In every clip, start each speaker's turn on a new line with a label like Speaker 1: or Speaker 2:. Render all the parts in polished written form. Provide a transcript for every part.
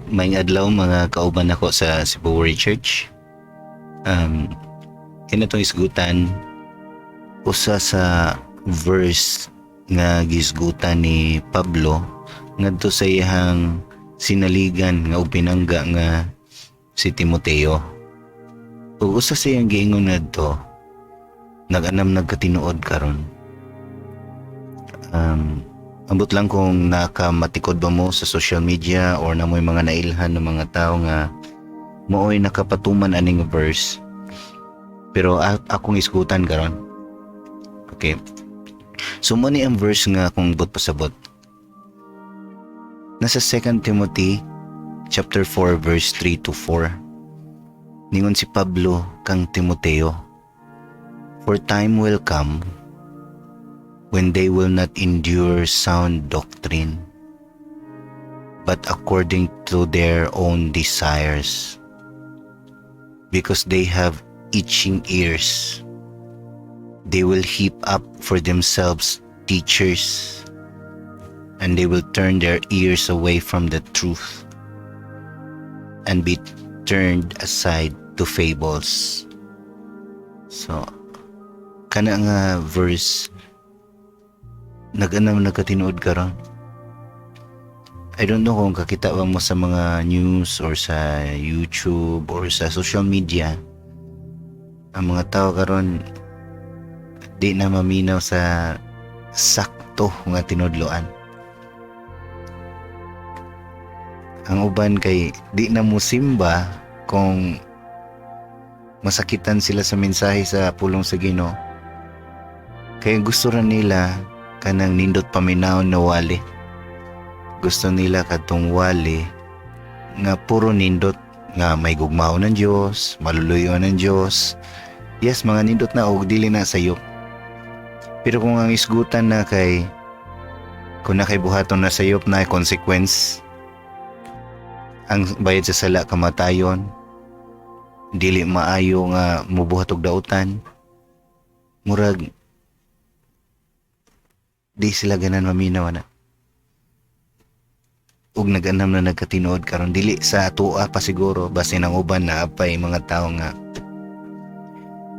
Speaker 1: May adlaw mga kauban ako sa Cebu Church. Kina itong isgutan usa sa verse nga gisgutan ni Pablo ngadto sa iyang sinaligan nga upinangga nga si Timoteo. Ug usa sa iyang giingon ngadto, nag-anam nagkatinuod karon. Ambot lang kung nakamatikod ba mo sa social media or na mo'y mga nailhan ng mga tao nga mooy nakapatuman aning verse. Pero akong isgutan karon. Okay. So mo ni ang verse nga kung but pasabot. Nasa 2 Timothy chapter 4 verse 3 to 4. Ningon si Pablo kang Timoteo, for time will come when they will not endure sound doctrine, but according to their own desires, because they have itching ears, they will heap up for themselves teachers, and they will turn their ears away from the truth and be turned aside to fables. So, kana nga verse nag-anam nagkatinuod karon. I don't know kung kakita ba mo sa mga news or sa YouTube or sa social media. Ang mga tao karon di na maminaw sa sakto nga tinudloan. Ang uban kay di na mo simba kung masakitan sila sa mensahe sa pulong sa Ginoo. Kaya gusto ra nila kanang nindot paminaw na wali. Gusto nila katong wali nga puro nindot nga may gugmao ng Diyos, maluluyo ng Diyos. Yes, mga nindot na og dili na sayop. Pero kung ang isgutan na kay kung nakaibuhaton na sayop na consequence, ang bayad sa sala kamatayon, dili maayo nga mubuhat og dautan, murag di sila ganan maminaw na. Ug nag-anam na nagkatinuod karon dili sa atoa pa siguro basin ang uban na apay mga tao nga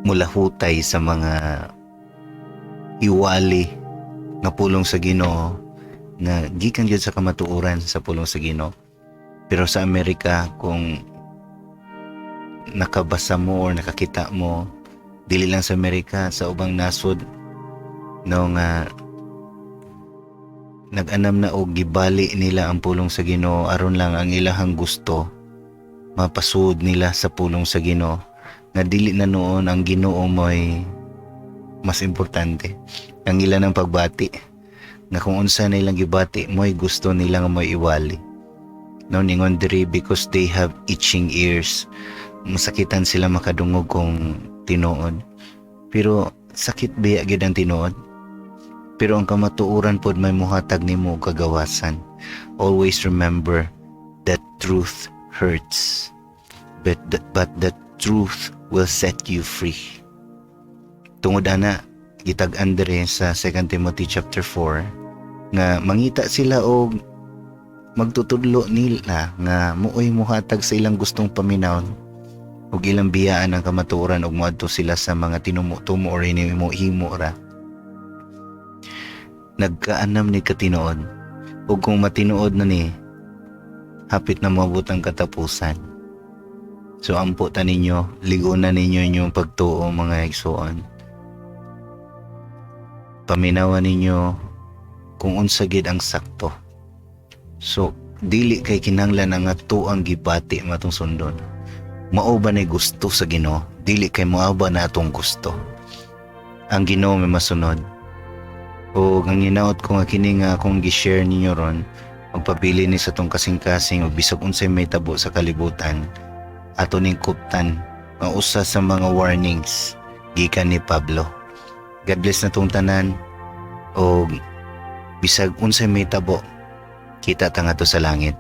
Speaker 1: mulahutay sa mga iwali nga pulong sa Ginoo nga gikan gyud sa kamatuoran sa pulong sa Ginoo. Pero sa Amerika kung nakabasa mo or nakakita mo, dili lang sa Amerika, sa ubang nasod no nga nag-anam na og gibali nila ang pulong sa Ginoo aron lang ang ilahang gusto mapasud nila sa pulong sa Ginoo nga dili na noon ang Ginoo mo'y mas importante. Ang ilan ng pagbati nga kung unsa nilang gibati mo'y gusto nila nga mo'y iwali. No, ningon diri because they have itching ears. Masakitan sila makadungog kung tinuod. Pero sakit biya gid ang tinuod. Pero ang kamatuoran pod may muhatag nimo og kagawasan. Always remember that truth hurts, but the truth will set you free. Tungod ana gitag-an diri sa 2 Timothy chapter 4 nga mangita sila og magtutudlo nila nga muoy muhatag sa ilang gustong paminawon ug ilang biyaan ang kamatuoran ug moadto sila sa mga tinumo-tumo or himo ra. Nagkaanam ni katinuod ug kung matinuod na ni hapit na maabot ang katapusan. So ampo ta ninyo, ligunan ninyo inyong pagtuo mga igsoon. Paminawan ninyo kung unsa gid ang sakto. So dili kay kinahanglan ang ato ang gibati matong sundon. Mao ba nay gusto sa Ginoo? Dili kay mao ba na atong gusto. Ang Ginoo may masunod. O ang hinaot ko nga kini nga akong gi-share ninyo ron, magpabili ni sa tong kasing-kasing o bisag unsay may tabo sa kalibutan, ato ning kuptan ang usa sa mga warnings gikan ni Pablo. God bless na tong tanan o bisag unsay may tabo, kita ta nga to sa langit.